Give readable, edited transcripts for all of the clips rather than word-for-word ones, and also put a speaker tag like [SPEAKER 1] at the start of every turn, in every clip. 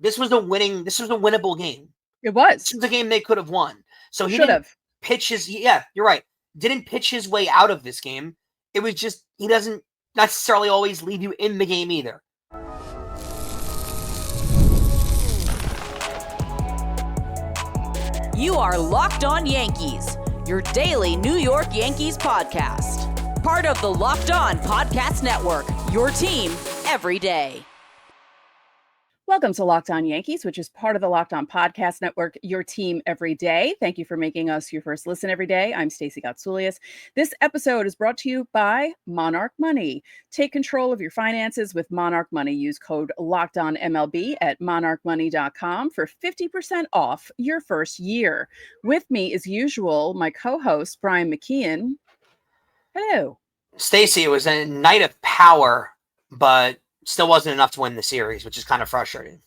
[SPEAKER 1] This was a winnable game.
[SPEAKER 2] It was.
[SPEAKER 1] This was a game they could have won. So he
[SPEAKER 2] should
[SPEAKER 1] didn't
[SPEAKER 2] have
[SPEAKER 1] pitch his. Yeah, you're right. Didn't pitch his way out of this game. It was just he doesn't necessarily always leave you in the game either.
[SPEAKER 3] You are Locked On Yankees, your daily New York Yankees podcast. Part of the Locked On Podcast Network, your team every day.
[SPEAKER 2] Welcome to Locked On Yankees, which is part of the Locked On Podcast Network, your team every day. Thank you for making us your first listen every day. I'm Stacey Gotsoulias. This episode is brought to you by Monarch Money. Take control of your finances with Monarch Money. Use code LOCKEDONMLB at monarchmoney.com for 50% off your first year. With me, as usual, my co-host, Brian McKeon. Hello.
[SPEAKER 1] Stacey, it was a night of power, but still wasn't enough to win the series, which is kind of frustrating.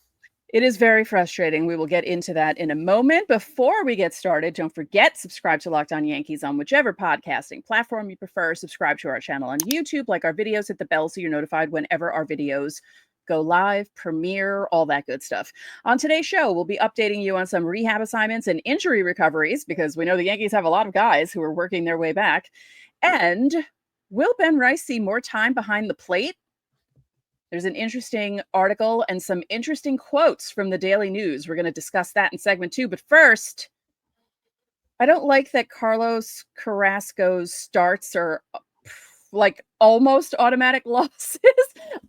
[SPEAKER 2] It is very frustrating. We will get into that in a moment. Before we get started, don't forget, subscribe to Locked On Yankees on whichever podcasting platform you prefer. Subscribe to our channel on YouTube, like our videos, hit the bell so you're notified whenever our videos go live, premiere, all that good stuff. On today's show, we'll be updating you on some rehab assignments and injury recoveries, because we know the Yankees have a lot of guys who are working their way back. And will Ben Rice see more time behind the plate? There's an interesting article and some interesting quotes from the Daily News. We're going to discuss that in segment 2. But first, I don't like that Carlos Carrasco's starts are like almost automatic losses.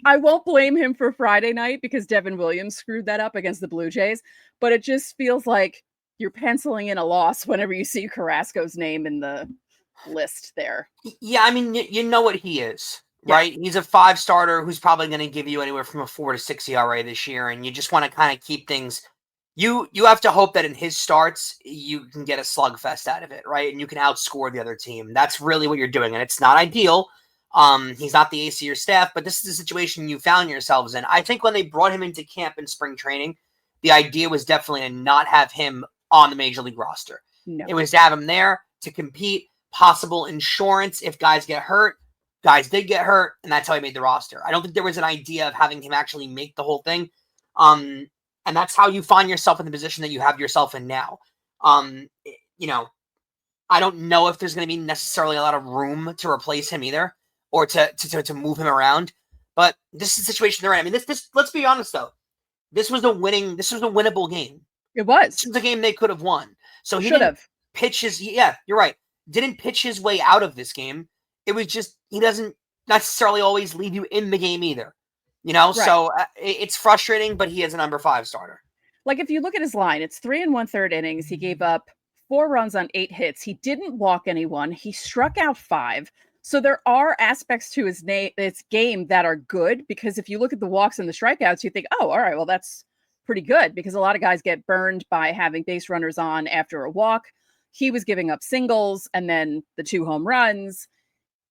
[SPEAKER 2] I won't blame him for Friday night because Devin Williams screwed that up against the Blue Jays. But it just feels like you're penciling in a loss whenever you see Carrasco's name in the list there.
[SPEAKER 1] Yeah, I mean, you know what he is. Right? He's a 5 starter who's probably going to give you anywhere from a 4 to 6 ERA this year. And you just want to kind of keep things. You have to hope that in his starts, you can get a slugfest out of it, right? And you can outscore the other team. That's really what you're doing. And it's not ideal. He's not the ace of your staff, but this is the situation you found yourselves in. I think when they brought him into camp in spring training, the idea was definitely to not have him on the major league roster.
[SPEAKER 2] No.
[SPEAKER 1] It was to have him there to compete, possible insurance if guys get hurt. Guys did get hurt, and that's how he made the roster. I don't think there was an idea of having him actually make the whole thing. And that's how you find yourself in the position that you have yourself in now. I don't know if there's going to be necessarily a lot of room to replace him either, or to move him around. But this is the situation they're in. I mean, this let's be honest though. This was a winnable game.
[SPEAKER 2] It was.
[SPEAKER 1] This was a game they could have won. So he
[SPEAKER 2] should have
[SPEAKER 1] pitched his. Yeah, you're right. Didn't pitch his way out of this game. It was just he doesn't necessarily always leave you in the game either, Right. So it's frustrating, but he is a number 5 starter.
[SPEAKER 2] Like if you look at his line, it's 3 1/3 innings. He gave up 4 runs on 8 hits. He didn't walk anyone. He struck out 5. So there are aspects to his game that are good, because if you look at the walks and the strikeouts, you think, oh, all right, well, that's pretty good, because a lot of guys get burned by having base runners on after a walk. He was giving up singles and then the 2 home runs.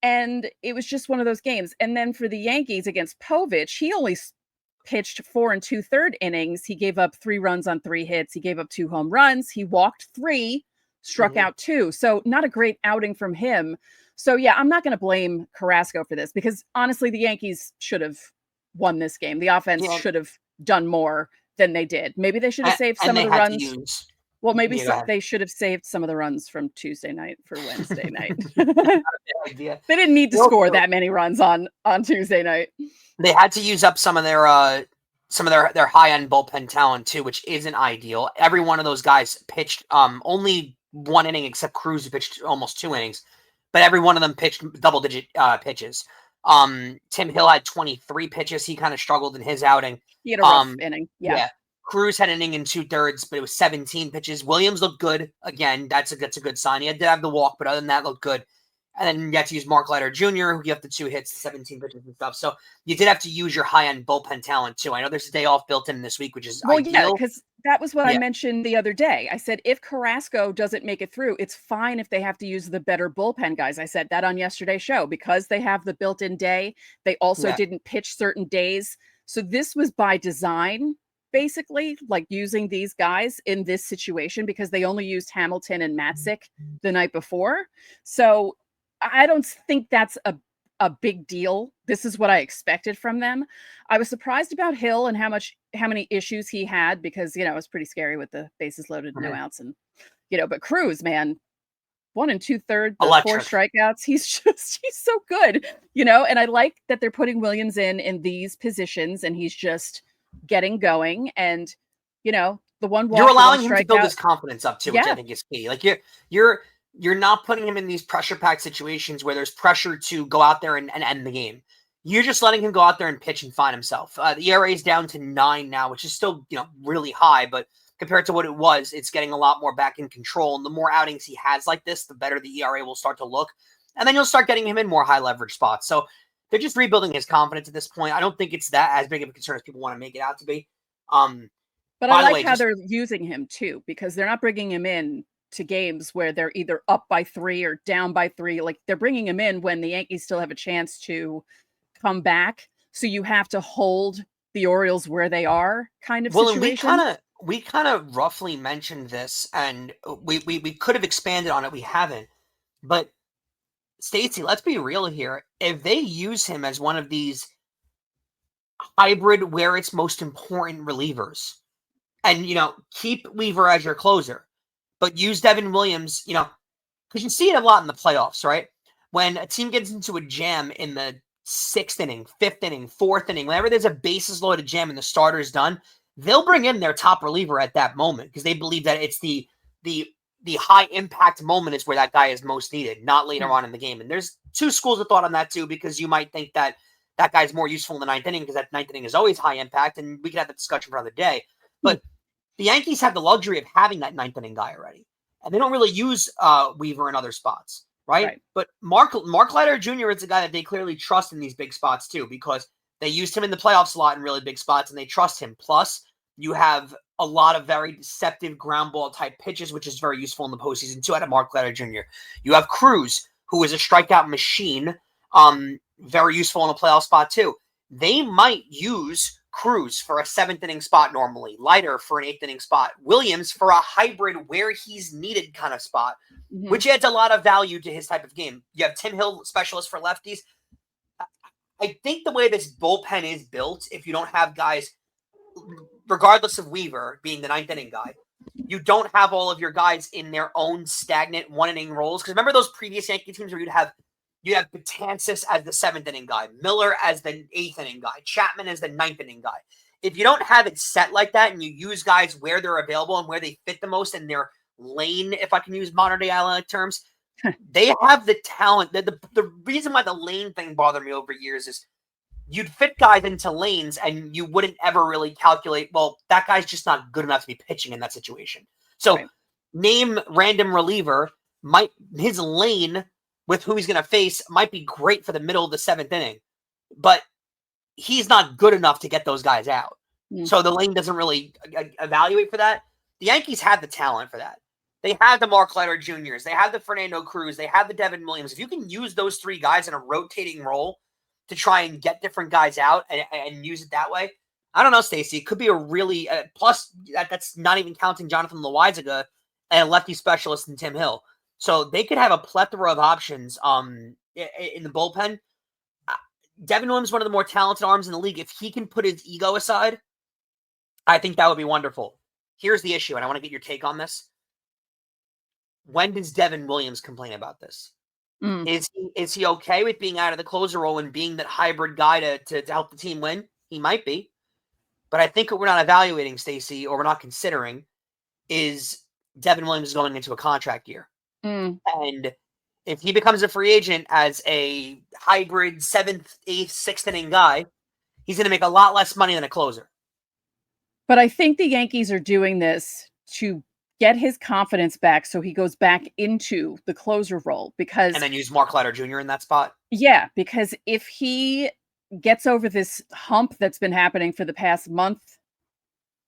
[SPEAKER 2] And it was just one of those games. And then for the Yankees against Povich, he only pitched 4 2/3 innings. He gave up 3 runs on 3 hits. He gave up 2 home runs. He walked 3, struck out 2. So not a great outing from him. So yeah, I'm not going to blame Carrasco for this, because honestly, the Yankees should have won this game. The offense should have done more than they did. Maybe they should have saved some of the runs. Well, maybe they should have saved some of the runs from Tuesday night for Wednesday night. They didn't need to score that many runs on Tuesday night.
[SPEAKER 1] They had to use up some of their high-end bullpen talent too, which isn't ideal. Every one of those guys pitched only 1 inning, except Cruz, who pitched almost 2 innings. But every one of them pitched double-digit pitches. Tim Hill had 23 pitches. He kind of struggled in his outing.
[SPEAKER 2] He had a rough inning. Yeah.
[SPEAKER 1] Cruz had an inning and 2/3, but it was 17 pitches. Williams looked good. Again, that's a good sign. He did have the walk, but other than that, looked good. And then you have to use Mark Leiter Jr., who gave up the 2 hits, 17 pitches and stuff. So you did have to use your high-end bullpen talent, too. I know there's a day off built in this week, which is ideal.
[SPEAKER 2] Yeah, because that was what I mentioned the other day. I said, if Carrasco doesn't make it through, it's fine if they have to use the better bullpen guys. I said that on yesterday's show. Because they have the built-in day, they also didn't pitch certain days. So this was by design, basically, like using these guys in this situation, because they only used Hamilton and Matzik the night before. So I don't think that's a a big deal. This is what I expected from them. I was surprised about Hill and how many issues he had because, it was pretty scary with the bases loaded, no outs. And, but Cruz, man, 1 2/3, the 4 strikeouts. He's so good, and I like that they're putting Williams in these positions and he's just getting going. And, the one walk,
[SPEAKER 1] you're allowing him to build his confidence up too, which I think is key. Like you're not putting him in these pressure-packed situations where there's pressure to go out there and end the game. You're just letting him go out there and pitch and find himself. The ERA is down to 9 now, which is still, really high, but compared to what it was, it's getting a lot more back in control. And the more outings he has like this, the better the ERA will start to look. And then you'll start getting him in more high leverage spots. So they're just rebuilding his confidence at this point. I don't think it's that as big of a concern as people want to make it out to be.
[SPEAKER 2] But I like how they're using him too, because they're not bringing him in to games where they're either up by 3 or down by 3. Like they're bringing him in when the Yankees still have a chance to come back. So you have to hold the Orioles where they are kind of situation.
[SPEAKER 1] And we kind of roughly mentioned this and we could have expanded on it. We haven't, but Stacey, let's be real here. If they use him as one of these hybrid where it's most important relievers and, keep Weaver as your closer, but use Devin Williams, because you see it a lot in the playoffs, right? When a team gets into a jam in the 6th inning, 5th inning, 4th inning, whenever there's a bases loaded jam and the starter is done, they'll bring in their top reliever at that moment because they believe that it's the high impact moment is where that guy is most needed, not later on in the game. And there's 2 schools of thought on that too, because you might think that that guy's more useful in the 9th inning because that 9th inning is always high impact, and we could have the discussion for another day. But the Yankees have the luxury of having that 9th inning guy already, and they don't really use Weaver in other spots, right? But Mark Leiter Jr. is a guy that they clearly trust in these big spots too, because they used him in the playoffs a lot in really big spots, and they trust him. Plus, you have a lot of very deceptive ground ball type pitches, which is very useful in the postseason too, out of Mark Leiter Jr. You have Cruz, who is a strikeout machine, very useful in a playoff spot too. They might use Cruz for a 7th inning spot normally, Leiter for an 8th inning spot, Williams for a hybrid where he's needed kind of spot, which adds a lot of value to his type of game. You have Tim Hill, specialist for lefties. I think the way this bullpen is built, if you don't have guys, regardless of Weaver being the 9th inning guy, you don't have all of your guys in their own stagnant 1 inning roles. Because remember those previous Yankee teams where you'd have Betances as the 7th inning guy, Miller as the 8th inning guy, Chapman as the 9th inning guy. If you don't have it set like that and you use guys where they're available and where they fit the most in their lane, if I can use modern day analytic terms, they have the talent. The reason why the lane thing bothered me over years is you'd fit guys into lanes and you wouldn't ever really calculate, well, that guy's just not good enough to be pitching in that situation. So name random reliever, his lane with who he's going to face might be great for the middle of the 7th inning, but he's not good enough to get those guys out. So the lane doesn't really evaluate for that. The Yankees have the talent for that. They have the Mark Leiter Jr.'s. They have the Fernando Cruz. They have the Devin Williams. If you can use those 3 guys in a rotating role to try and get different guys out and use it that way, I don't know, Stacey. It could be a really plus. That's not even counting Jonathan Loáisiga and a lefty specialist in Tim Hill. So they could have a plethora of options in the bullpen. Devin Williams is one of the more talented arms in the league. If he can put his ego aside, I think that would be wonderful. Here's the issue, and I want to get your take on this. When does Devin Williams complain about this? Is he okay with being out of the closer role and being that hybrid guy to help the team win? He might be. But I think what we're not evaluating, Stacey, or we're not considering, is Devin Williams going into a contract year. And if he becomes a free agent as a hybrid 7th, 8th, 6th inning guy, he's going to make a lot less money than a closer.
[SPEAKER 2] But I think the Yankees are doing this to get his confidence back so he goes back into the closer role. And
[SPEAKER 1] then use Mark Leiter Jr. in that spot?
[SPEAKER 2] Yeah, because if he gets over this hump that's been happening for the past month,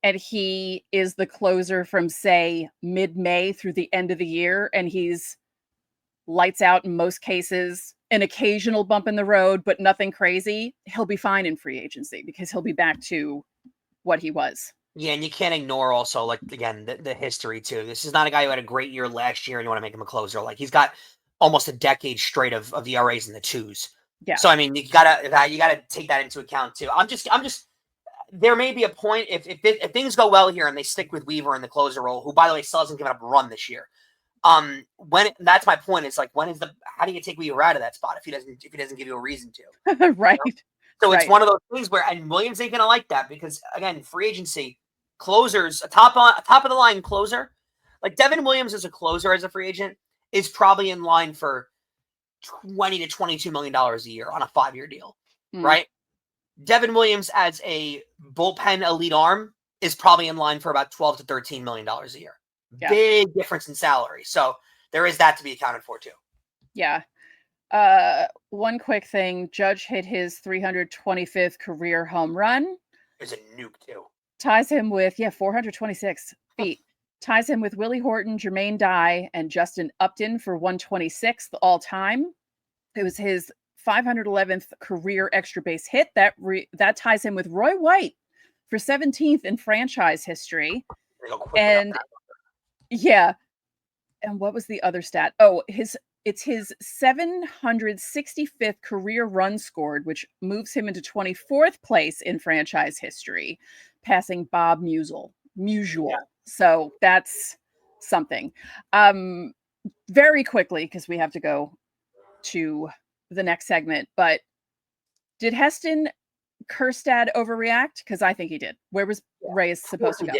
[SPEAKER 2] and he is the closer from, say, mid-May through the end of the year, and he's lights out in most cases, an occasional bump in the road, but nothing crazy, he'll be fine in free agency because he'll be back to what he was.
[SPEAKER 1] Yeah, and you can't ignore also, like, again, the history, too. This is not a guy who had a great year last year and you want to make him a closer. Like, he's got almost a decade straight of the ERAs in the 2s.
[SPEAKER 2] Yeah.
[SPEAKER 1] So I mean, you gotta take that into account too. I'm just. There may be a point if things go well here and they stick with Weaver in the closer role, who by the way still hasn't given up a run this year. That's my point. It's like how do you take Weaver out of that spot if he doesn't give you a reason to?
[SPEAKER 2] Right.
[SPEAKER 1] You know? So
[SPEAKER 2] right.
[SPEAKER 1] It's one of those things where, and Williams ain't gonna like that because again, free agency closers, a top of the line closer, like Devin Williams as a closer as a free agent is probably in line for $20 to $22 million a year on a 5-year deal, right? Devin Williams as a bullpen elite arm is probably in line for about $12 to $13 million a year. Yeah. Big difference in salary. So there is that to be accounted for too.
[SPEAKER 2] Yeah. One quick thing. Judge hit his 325th career home run.
[SPEAKER 1] There's a nuke too.
[SPEAKER 2] Ties him with, 426 feet. Ties him with Willie Horton, Jermaine Dye, and Justin Upton for 126th all time. It was his 511th career extra base hit. That ties him with Roy White for 17th in franchise history. And yeah. And what was the other stat? Oh, it's his 765th career run scored, which moves him into 24th place in franchise history, passing Bob Musial. Yeah. So that's something. Very quickly, because we have to go to the next segment, but did Heston Kjerstad overreact? Because I think he did. Where was Reyes supposed to go?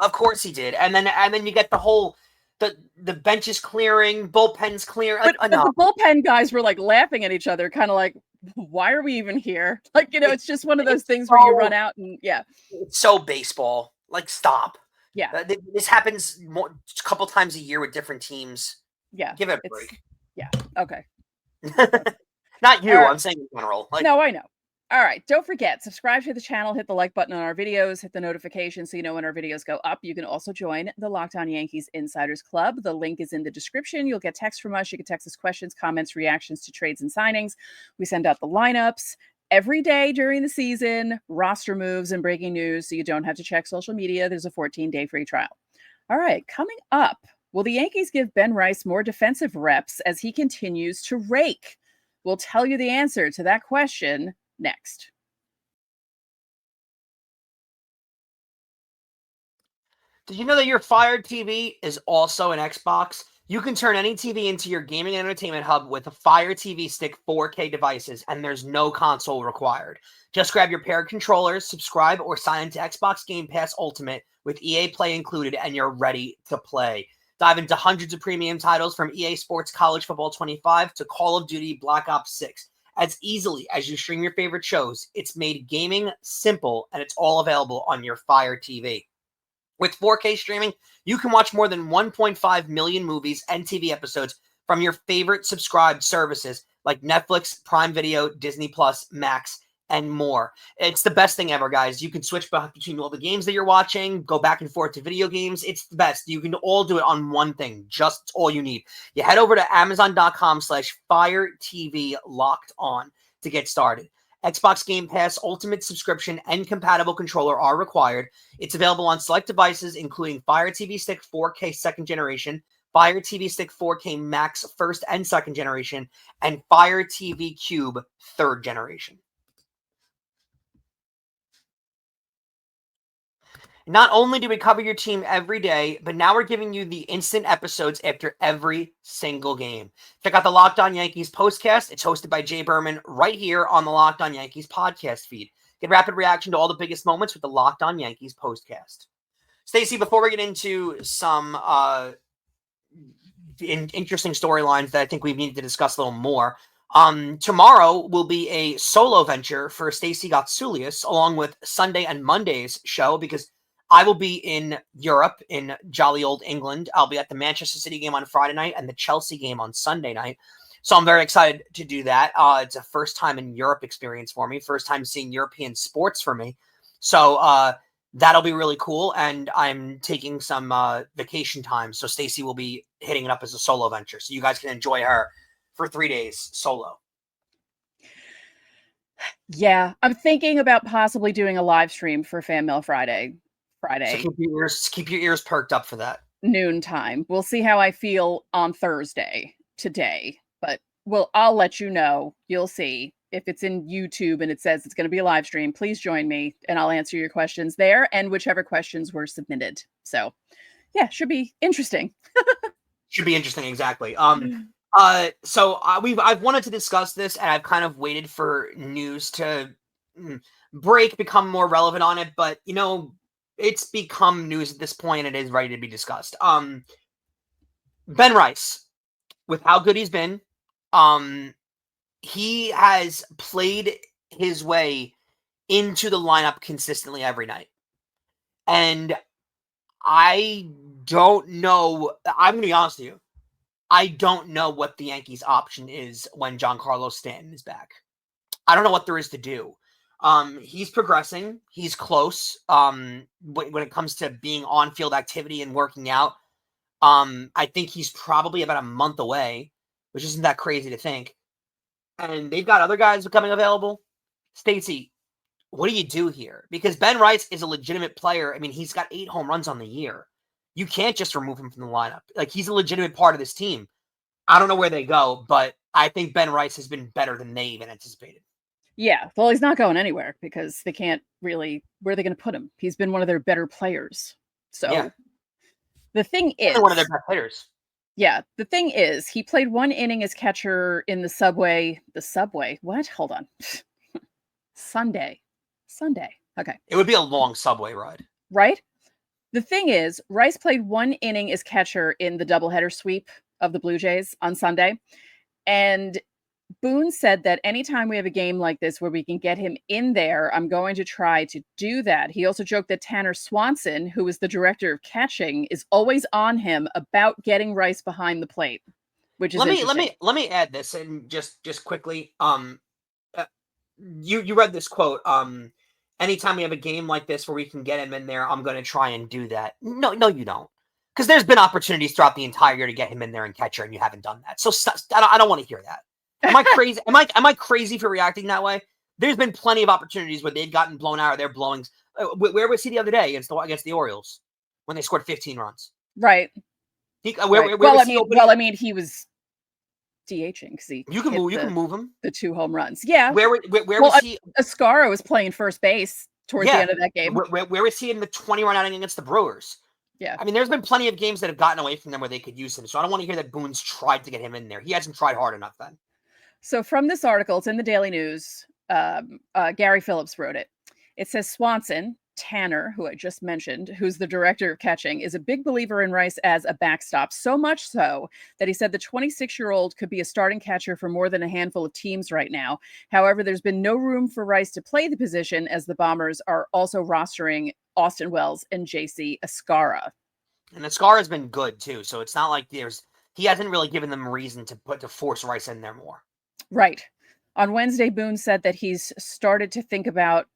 [SPEAKER 1] Of course he did. And then you get the whole the bench is clearing, bullpen's clear.
[SPEAKER 2] But the bullpen guys were like laughing at each other, kind of like, why are we even here? Like, it's just one of those things where you run out and
[SPEAKER 1] It's so baseball. Like, stop.
[SPEAKER 2] Yeah.
[SPEAKER 1] This happens a couple times a year with different teams.
[SPEAKER 2] Yeah.
[SPEAKER 1] Give it a break.
[SPEAKER 2] Yeah. Okay.
[SPEAKER 1] Not you. I'm saying in general.
[SPEAKER 2] No, I know. All right. Don't forget, subscribe to the channel, hit the like button on our videos, hit the notification so you know when our videos go up. You can also join the Locked On Yankees Insiders Club. The link is in the description. You'll get text from us. You can text us questions, comments, reactions to trades and signings. We send out the lineups every day during the season, roster moves and breaking news, so you don't have to check social media. There's a 14-day free trial. All right. Coming up, will the Yankees give Ben Rice more defensive reps as he continues to rake? We'll tell you the answer to that question next.
[SPEAKER 1] Did you know that your Fire TV is also an Xbox? You can turn any TV into your gaming and entertainment hub with a Fire TV Stick 4K devices, and there's no console required. Just grab your paired controllers, subscribe, or sign into Xbox Game Pass Ultimate with EA Play included, and you're ready to play. Dive into hundreds of premium titles from EA Sports College Football 25 to Call of Duty Black Ops 6. As easily as you stream your favorite shows, it's made gaming simple, and it's all available on your Fire TV. With 4K streaming, you can watch more than 1.5 million movies and TV episodes from your favorite subscribed services like Netflix, Prime Video, Disney+, Max, and more. It's the best thing ever, guys. You can switch between all the games that you're watching, go back and forth to video games. It's the best. You can all do it on one thing. Just all you need. You head over to Amazon.com/Fire TV Locked On to get started. Xbox Game Pass Ultimate subscription and compatible controller are required. It's available on select devices, including Fire TV Stick 4K second generation, Fire TV Stick 4K Max first and second generation, and Fire TV Cube third generation. Not only do we cover your team every day, but now we're giving you the instant episodes after every single game. Check out the Locked On Yankees postcast. It's hosted by Jay Berman right here on the Locked On Yankees podcast feed. Get rapid reaction to all the biggest moments with the Locked On Yankees postcast. Stacey, before we get into some interesting storylines that I think we need to discuss a little more, tomorrow will be a solo venture for Stacey Gotsoulias, along with Sunday and Monday's show, because I will be in Europe, in jolly old England. I'll be at the Manchester City game on Friday night and the Chelsea game on Sunday night. So I'm very excited to do that. It's a first time in Europe experience for me. First time seeing European sports for me. So that'll be really cool. And I'm taking some vacation time. So Stacey will be hitting it up as a solo venture. So you guys can enjoy her for 3 days solo.
[SPEAKER 2] Yeah, I'm thinking about possibly doing a live stream for Fan Mail Friday.
[SPEAKER 1] So keep your ears perked up for that.
[SPEAKER 2] Noon time. We'll see how I feel on Thursday today, but I'll let you know. You'll see. if it's in YouTube and it says it's going to be a live stream, please join me and I'll answer your questions there and whichever questions were submitted. So yeah, should be interesting.
[SPEAKER 1] Should be interesting, exactly. So I've wanted to discuss this, and I've kind of waited for news to become more relevant on it, but it's become news at this point, and it is ready to be discussed. Ben Rice, with how good he's been, he has played his way into the lineup consistently every night. And I don't know. I'm going to be honest with you. I don't know what the Yankees' option is when Giancarlo Stanton is back. I don't know what there is to do. He's progressing. He's close. When it comes to being on-field activity and working out, I think he's probably about a month away, which isn't that crazy to think. And they've got other guys becoming available. Stacey, what do you do here? Because Ben Rice is a legitimate player. I mean, he's got 8 home runs on the year. You can't just remove him from the lineup. Like, he's a legitimate part of this team. I don't know where they go, but I think Ben Rice has been better than they even anticipated.
[SPEAKER 2] Yeah, well, he's not going anywhere because they can't really. Where are they going to put him? He's been one of their better players. So yeah. The thing is,
[SPEAKER 1] one of their best players.
[SPEAKER 2] Yeah, the thing is, he played 1 inning as catcher in the subway. The subway? What? Hold on. Sunday. Okay.
[SPEAKER 1] It would be a long subway ride.
[SPEAKER 2] Right? The thing is, Rice played 1 inning as catcher in the doubleheader sweep of the Blue Jays on Sunday. And Boone said that anytime we have a game like this where we can get him in there, I'm going to try to do that. He also joked that Tanner Swanson, who is the director of catching, is always on him about getting Rice behind the plate, which is interesting.
[SPEAKER 1] Let me add this and just quickly. You read this quote. Anytime we have a game like this where we can get him in there, I'm going to try and do that. No, you don't. Because there's been opportunities throughout the entire year to get him in there and catcher, and you haven't done that. So I don't want to hear that. Am I crazy? Am I crazy for reacting that way? There's been plenty of opportunities where they've gotten blown out of their blowings. Where was he the other day against the Orioles when they scored 15 runs?
[SPEAKER 2] Right.
[SPEAKER 1] I
[SPEAKER 2] mean, he was DHing because
[SPEAKER 1] you can move him.
[SPEAKER 2] The 2 home runs. Yeah.
[SPEAKER 1] Where was he?
[SPEAKER 2] Ascara was playing first base towards the end of that game.
[SPEAKER 1] Where was he in the 20-run outing against the Brewers?
[SPEAKER 2] Yeah.
[SPEAKER 1] I mean, there's been plenty of games that have gotten away from them where they could use him. So I don't want to hear that Boone's tried to get him in there. He hasn't tried hard enough then.
[SPEAKER 2] So from this article, it's in the Daily News. Gary Phillips wrote it. It says Swanson, Tanner, who I just mentioned, who's the director of catching, is a big believer in Rice as a backstop. So much so that he said the 26-year-old could be a starting catcher for more than a handful of teams right now. However, there's been no room for Rice to play the position as the Bombers are also rostering Austin Wells and JC Ascara.
[SPEAKER 1] And Ascara's been good too. So it's not like he hasn't really given them reason to force Rice in there more.
[SPEAKER 2] Right. On Wednesday, Boone said that he's started to think about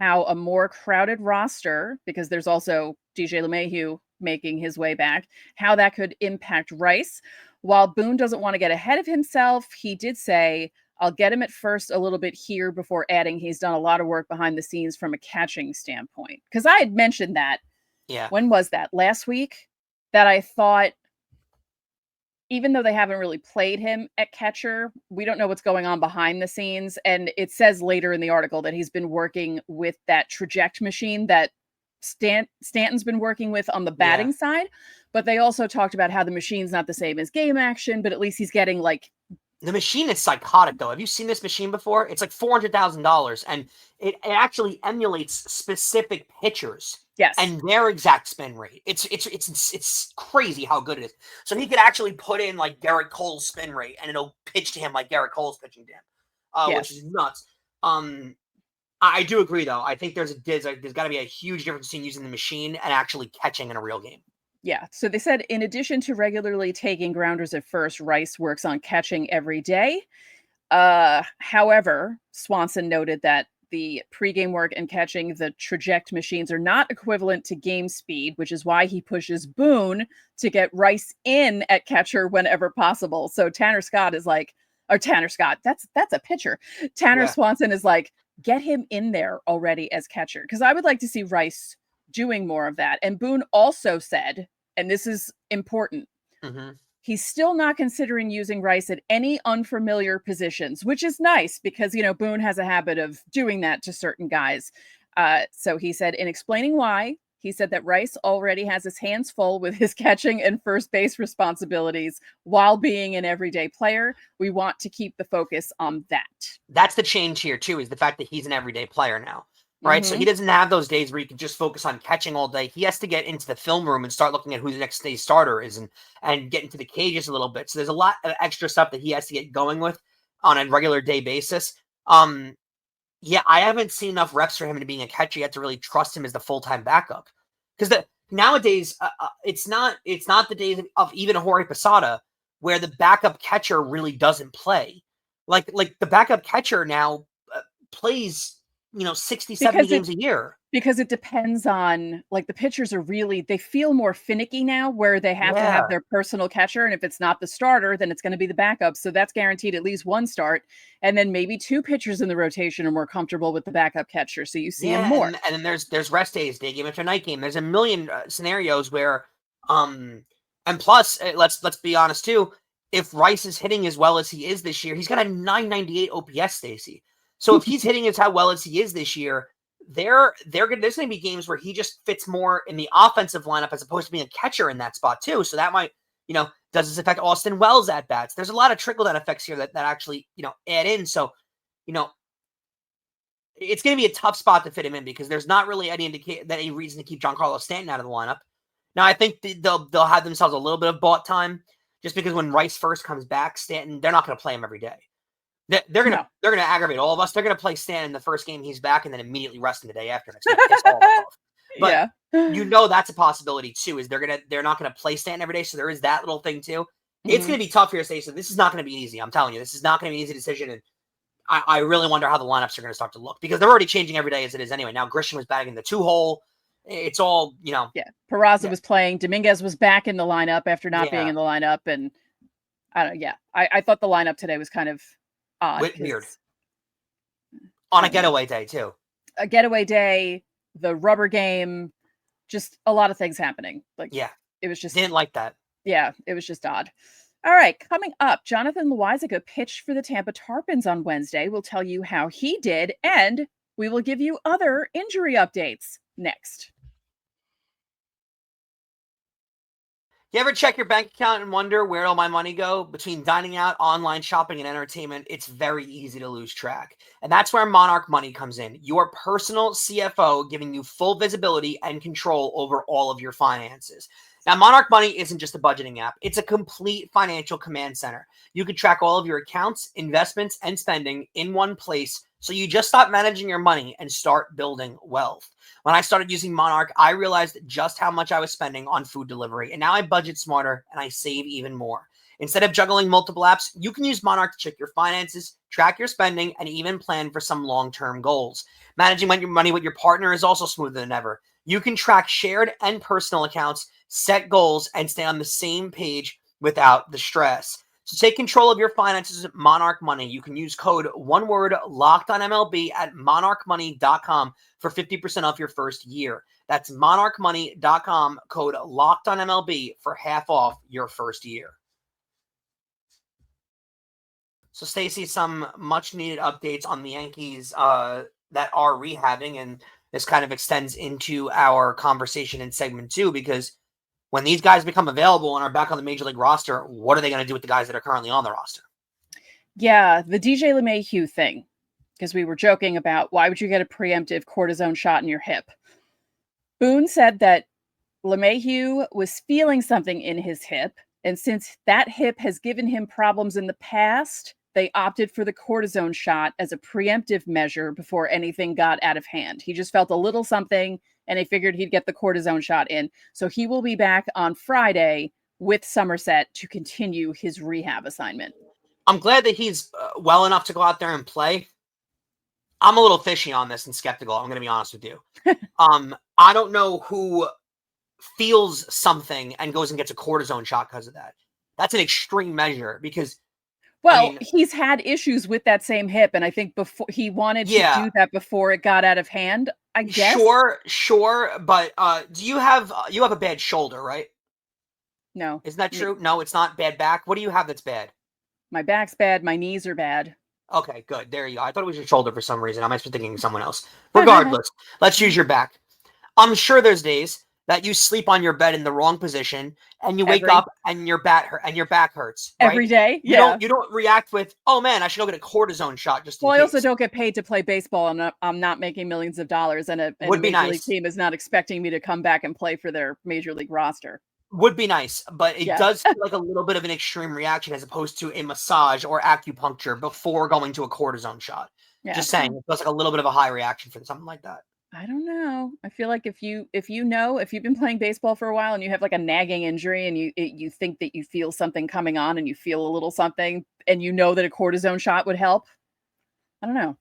[SPEAKER 2] how a more crowded roster, because there's also DJ LeMahieu making his way back, how that could impact Rice. While Boone doesn't want to get ahead of himself, he did say, I'll get him at first a little bit here before adding he's done a lot of work behind the scenes from a catching standpoint. Because I had mentioned that.
[SPEAKER 1] Yeah.
[SPEAKER 2] When was that? Last week? That I thought, even though they haven't really played him at catcher, we don't know what's going on behind the scenes. And it says later in the article that he's been working with that traject machine that Stanton's been working with on the batting side. But they also talked about how the machine's not the same as game action, but at least he's getting like...
[SPEAKER 1] The machine is psychotic, though. Have you seen this machine before? It's like $400,000, and it actually emulates specific pitchers.
[SPEAKER 2] Yes.
[SPEAKER 1] And their exact spin rate. It's crazy how good it is. So he could actually put in like Garrett Cole's spin rate, and it'll pitch to him like Garrett Cole's pitching to him, which is nuts. I do agree, though. I think there's got to be a huge difference between using the machine and actually catching in a real game.
[SPEAKER 2] Yeah. So they said in addition to regularly taking grounders at first, Rice works on catching every day. However, Swanson noted that the pregame work and catching the traject machines are not equivalent to game speed, which is why he pushes Boone to get Rice in at catcher whenever possible. So Tanner Scott, that's a pitcher. Tanner Swanson is like, get him in there already as catcher. Because I would like to see Rice doing more of that. And Boone also said, and this is important, He's still not considering using Rice at any unfamiliar positions, which is nice because, Boone has a habit of doing that to certain guys. So he said, in explaining why, he said that Rice already has his hands full with his catching and first base responsibilities while being an everyday player. We want to keep the focus on that.
[SPEAKER 1] That's the change here, too, is the fact that he's an everyday player now. Right. So he doesn't have those days where he can just focus on catching all day. He has to get into the film room and start looking at who the next day's starter is and get into the cages a little bit. So there's a lot of extra stuff that he has to get going with on a regular day basis. Yeah, I haven't seen enough reps for him to being a catcher yet to really trust him as the full-time backup. Because nowadays, it's not the days of even a Jorge Posada where the backup catcher really doesn't play. Like the backup catcher now plays 60, 70 games a year.
[SPEAKER 2] Because it depends on, the pitchers they feel more finicky now where they have to have their personal catcher. And if it's not the starter, then it's going to be the backup. So that's guaranteed at least one start. And then maybe two pitchers in the rotation are more comfortable with the backup catcher. So you see him more.
[SPEAKER 1] And then there's rest days, day game after night game. There's a million scenarios where, and plus, let's be honest too, if Rice is hitting as well as he is this year, he's got a 998 OPS, Stacey. So if he's hitting as well as he is this year, there's going to be games where he just fits more in the offensive lineup as opposed to being a catcher in that spot too. So that might, does this affect Austin Wells at bats? There's a lot of trickle down effects here that actually, add in. So, it's going to be a tough spot to fit him in because there's not really any reason to keep Giancarlo Stanton out of the lineup. Now I think they'll have themselves a little bit of bought time just because when Rice first comes back, Stanton, they're not going to play him every day. They're gonna aggravate all of us. They're gonna play Stanton the first game he's back, and then immediately rest him the day after. And it's gonna piss all of us off. But that's a possibility too. Is they're not gonna play Stanton every day, so there is that little thing too. Mm-hmm. It's gonna be tough here, Stacey. This is not gonna be easy. I'm telling you, this is not gonna be an easy decision. And I really wonder how the lineups are gonna start to look because they're already changing every day as it is anyway. Now Grisham was batting in the 2-hole. It's all Yeah,
[SPEAKER 2] Peraza was playing. Dominguez was back in the lineup after not being in the lineup, and I thought the lineup today was kind of
[SPEAKER 1] weird. On a getaway day, too.
[SPEAKER 2] A getaway day, the rubber game, just a lot of things happening. It was just...
[SPEAKER 1] Didn't like that.
[SPEAKER 2] Yeah, it was just odd. All right, coming up, Jonathan Loáisiga pitched for the Tampa Tarpons on Wednesday. We'll tell you how he did, and we will give you other injury updates next.
[SPEAKER 1] You ever check your bank account and wonder where'd all my money go? Between dining out, online shopping, and entertainment, it's very easy to lose track. And that's where Monarch Money comes in. Your personal CFO giving you full visibility and control over all of your finances. Now, Monarch Money isn't just a budgeting app. It's a complete financial command center. You can track all of your accounts, investments, and spending in one place, so you just stop managing your money and start building wealth. When I started using Monarch, I realized just how much I was spending on food delivery, and now I budget smarter and I save even more. Instead of juggling multiple apps, you can use Monarch to check your finances, track your spending, and even plan for some long-term goals. Managing your money with your partner is also smoother than ever. You can track shared and personal accounts, set goals, and stay on the same page without the stress. So take control of your finances at Monarch Money. You can use code LOCKEDONMLB at monarchmoney.com for 50% off your first year. That's monarchmoney.com, code LOCKEDONMLB for half off your first year. So, Stacey, some much-needed updates on the Yankees that are rehabbing, and this kind of extends into our conversation in segment 2 because when these guys become available and are back on the Major League roster, what are they going to do with the guys that are currently on the roster?
[SPEAKER 2] Yeah, the DJ LeMahieu thing, because we were joking about why would you get a preemptive cortisone shot in your hip? Boone said that LeMahieu was feeling something in his hip, and since that hip has given him problems in the past, they opted for the cortisone shot as a preemptive measure before anything got out of hand. He just felt a little something, and they figured he'd get the cortisone shot in. So he will be back on Friday with Somerset to continue his rehab assignment.
[SPEAKER 1] I'm glad that he's well enough to go out there and play. I'm a little fishy on this and skeptical. I'm going to be honest with you. I don't know who feels something and goes and gets a cortisone shot because of that. That's an extreme measure because
[SPEAKER 2] he's had issues with that same hip, and I think before he wanted to do that before it got out of hand. I guess.
[SPEAKER 1] Sure, but do you have a bad shoulder, right?
[SPEAKER 2] No.
[SPEAKER 1] Isn't that true? No, it's not bad back. What do you have that's bad?
[SPEAKER 2] My back's bad. My knees are bad.
[SPEAKER 1] Okay, good. There you go. I thought it was your shoulder for some reason. I might be thinking of someone else. Regardless, let's use your back. I'm sure there's days that you sleep on your bed in the wrong position and you wake up and your back hurts. Right?
[SPEAKER 2] Every day.
[SPEAKER 1] You don't react with, oh man, I should go get a cortisone shot just in case.
[SPEAKER 2] I also don't get paid to play baseball, and I'm not making millions of dollars, and a major league team is not expecting me to come back and play for their major league roster.
[SPEAKER 1] Would be nice, but it does feel like a little bit of an extreme reaction as opposed to a massage or acupuncture before going to a cortisone shot. Yeah. Just saying, it feels like a little bit of a high reaction for something like that.
[SPEAKER 2] I don't know. I feel like if you've been playing baseball for a while and you have like a nagging injury and you think that you feel something coming on and you feel a little something and you know that a cortisone shot would help. I don't know.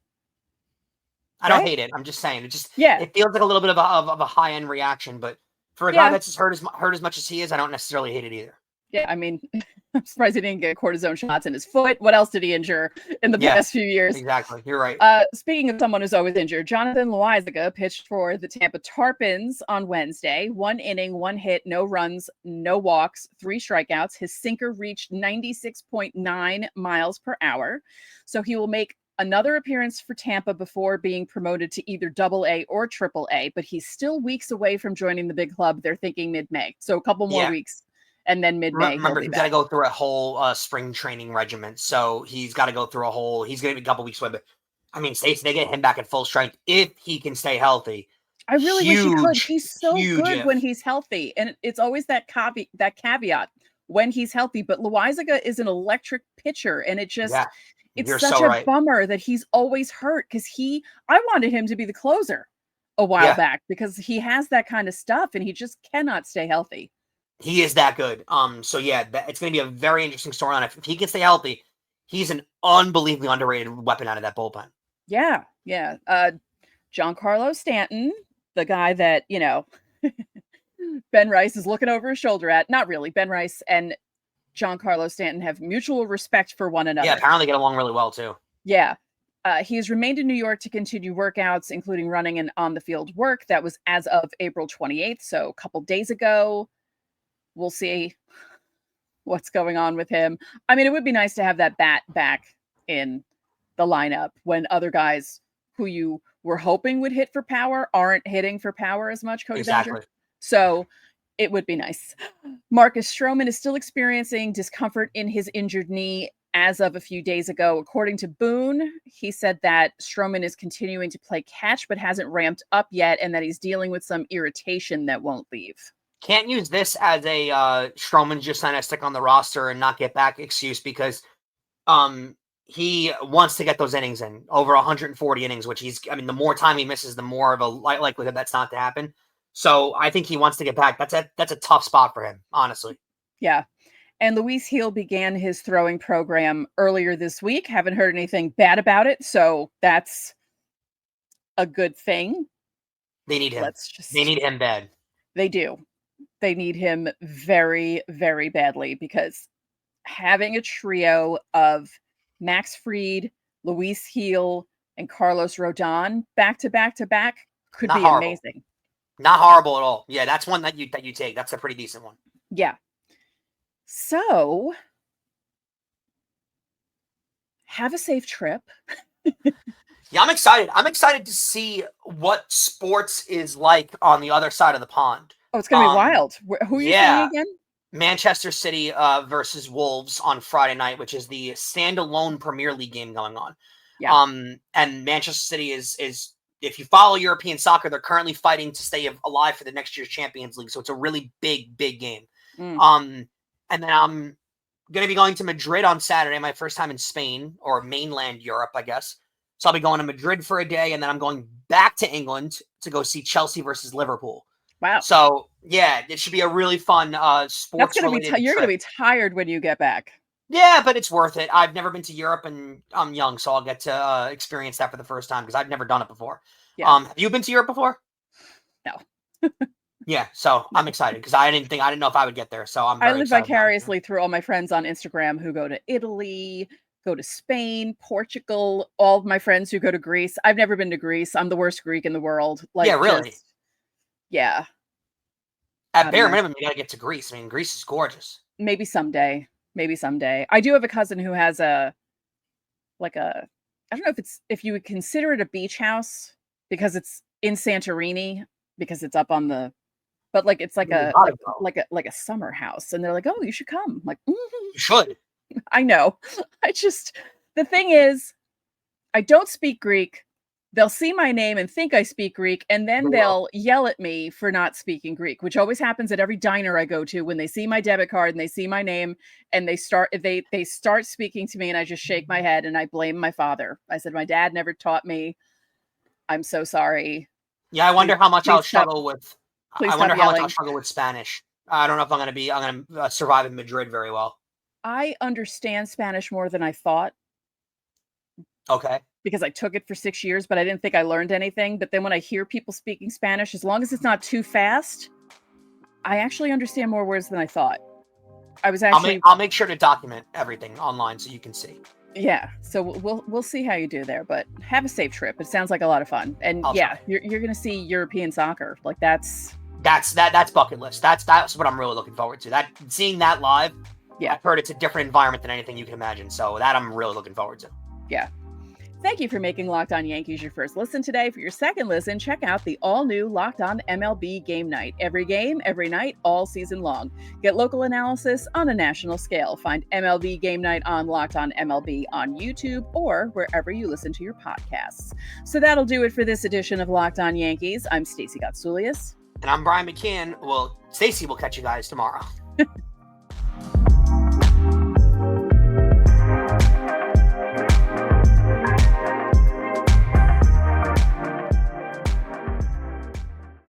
[SPEAKER 1] I don't hate it. I'm just saying it feels like a little bit of a high end reaction, but for a guy that's just hurt as much as he is, I don't necessarily hate it either.
[SPEAKER 2] Yeah, I mean, I'm surprised he didn't get cortisone shots in his foot. What else did he injure in the past few years?
[SPEAKER 1] Exactly. You're right.
[SPEAKER 2] Speaking of someone who's always injured, Jonathan Loáisiga pitched for the Tampa Tarpons on Wednesday. 1 inning, 1 hit, no runs, no walks, 3 strikeouts. His sinker reached 96.9 miles per hour. So he will make another appearance for Tampa before being promoted to either AA or AAA, but he's still weeks away from joining the big club. They're thinking mid-May. So a couple more weeks. And then mid-May,
[SPEAKER 1] remember, he's got to go through a whole spring training regimen. So he's got to go through he's going to be a couple weeks away. But, I mean, States, they get him back at full strength if he can stay healthy.
[SPEAKER 2] I really wish he could. He's so good when he's healthy. And it's always that caveat when he's healthy. But Loáisiga is an electric pitcher. And it just, it's such a bummer that he's always hurt because I wanted him to be the closer a while back because he has that kind of stuff and he just cannot stay healthy.
[SPEAKER 1] He is that good. So it's going to be a very interesting storyline. If he can stay healthy, he's an unbelievably underrated weapon out of that bullpen.
[SPEAKER 2] Yeah. Giancarlo Stanton, the guy that, Ben Rice is looking over his shoulder at. Not really. Ben Rice and Giancarlo Stanton have mutual respect for one another.
[SPEAKER 1] Yeah, apparently get along really well, too.
[SPEAKER 2] Yeah. He has remained in New York to continue workouts, including running and on-the-field work. That was as of April 28th, so a couple days ago. We'll see what's going on with him. I mean, it would be nice to have that bat back in the lineup when other guys who you were hoping would hit for power aren't hitting for power as much, Cody Bellinger. So it would be nice. Marcus Stroman is still experiencing discomfort in his injured knee as of a few days ago. According to Boone, he said that Stroman is continuing to play catch but hasn't ramped up yet and that he's dealing with some irritation that won't leave.
[SPEAKER 1] Can't use this as a Stroman just trying to stick on the roster and not get back excuse because he wants to get those innings in, over 140 innings, which the more time he misses, the more of a likelihood that's not to happen. So I think he wants to get back. That's a tough spot for him, honestly.
[SPEAKER 2] Yeah. And LeMahieu began his throwing program earlier this week. Haven't heard anything bad about it, so that's a good thing.
[SPEAKER 1] They need him. They need him bad.
[SPEAKER 2] They do. They need him very, very badly because having a trio of Max Fried, LeMahieu, and Carlos Rodon back to back to back could be amazing.
[SPEAKER 1] Not horrible at all. Yeah, that's one that you take. That's a pretty decent one.
[SPEAKER 2] Yeah. So have a safe trip.
[SPEAKER 1] Yeah, I'm excited. I'm excited to see what sports is like on the other side of the pond.
[SPEAKER 2] Oh, it's going to be wild. Who are you seeing again?
[SPEAKER 1] Manchester City versus Wolves on Friday night, which is the standalone Premier League game going on.
[SPEAKER 2] Yeah.
[SPEAKER 1] And Manchester City is if you follow European soccer, they're currently fighting to stay alive for the next year's Champions League. So it's a really big game. And then I'm going to be going to Madrid on Saturday, my first time in Spain or mainland Europe, I guess. So I'll be going to Madrid for a day, and then I'm going back to England to go see Chelsea versus Liverpool.
[SPEAKER 2] Wow.
[SPEAKER 1] So, yeah, it should be a really fun sports-related trip.
[SPEAKER 2] You're going to be tired when you get back.
[SPEAKER 1] Yeah, but it's worth it. I've never been to Europe, and I'm young, so I'll get to experience that for the first time because I've never done it before. Yeah. Have you been to Europe before?
[SPEAKER 2] No.
[SPEAKER 1] Yeah, so I'm excited because I didn't know if I would get there. So I
[SPEAKER 2] live vicariously through all my friends on Instagram who go to Italy, go to Spain, Portugal, all of my friends who go to Greece. I've never been to Greece. I'm the worst Greek in the world.
[SPEAKER 1] Yeah, really?
[SPEAKER 2] Yeah.
[SPEAKER 1] At bare minimum, you got to get to Greece. I mean, Greece is gorgeous.
[SPEAKER 2] Maybe someday. I do have a cousin who has I don't know if you would consider it a beach house because it's in Santorini, because it's up on the, but like it's like a summer house, and they're like, oh, you should come. I'm like,
[SPEAKER 1] you should.
[SPEAKER 2] I know. The thing is, I don't speak Greek. They'll see my name and think I speak Greek, and then they'll yell at me for not speaking Greek, which always happens at every diner I go to when they see my debit card and they see my name and they start speaking to me, and I just shake my head and I blame my father. I said, my dad never taught me. I'm so sorry.
[SPEAKER 1] Yeah, I wonder how much I'll struggle with.
[SPEAKER 2] Please
[SPEAKER 1] I wonder
[SPEAKER 2] stop
[SPEAKER 1] how much
[SPEAKER 2] yelling.
[SPEAKER 1] I'll struggle with Spanish. I don't know if I'm going to survive in Madrid very well.
[SPEAKER 2] I understand Spanish more than I thought.
[SPEAKER 1] Okay.
[SPEAKER 2] Because I took it for 6 years, but I didn't think I learned anything. But then when I hear people speaking Spanish, as long as it's not too fast, I actually understand more words than I thought. I'll make sure to document everything online so you can see. Yeah, so we'll see how you do there, but have a safe trip. It sounds like a lot of fun, and you're gonna see European soccer. Like that's
[SPEAKER 1] bucket list. That's what I'm really looking forward to. Seeing that live.
[SPEAKER 2] Yeah,
[SPEAKER 1] I've heard it's a different environment than anything you can imagine. So that I'm really looking forward to.
[SPEAKER 2] Yeah. Thank you for making Locked On Yankees your first listen today. For your second listen, check out the all-new Locked On MLB Game Night. Every game, every night, all season long. Get local analysis on a national scale. Find MLB Game Night on Locked On MLB on YouTube or wherever you listen to your podcasts. So that'll do it for this edition of Locked On Yankees. I'm Stacey Gotsoulias.
[SPEAKER 1] And I'm Brian McKeon. Well, Stacey will catch you guys tomorrow.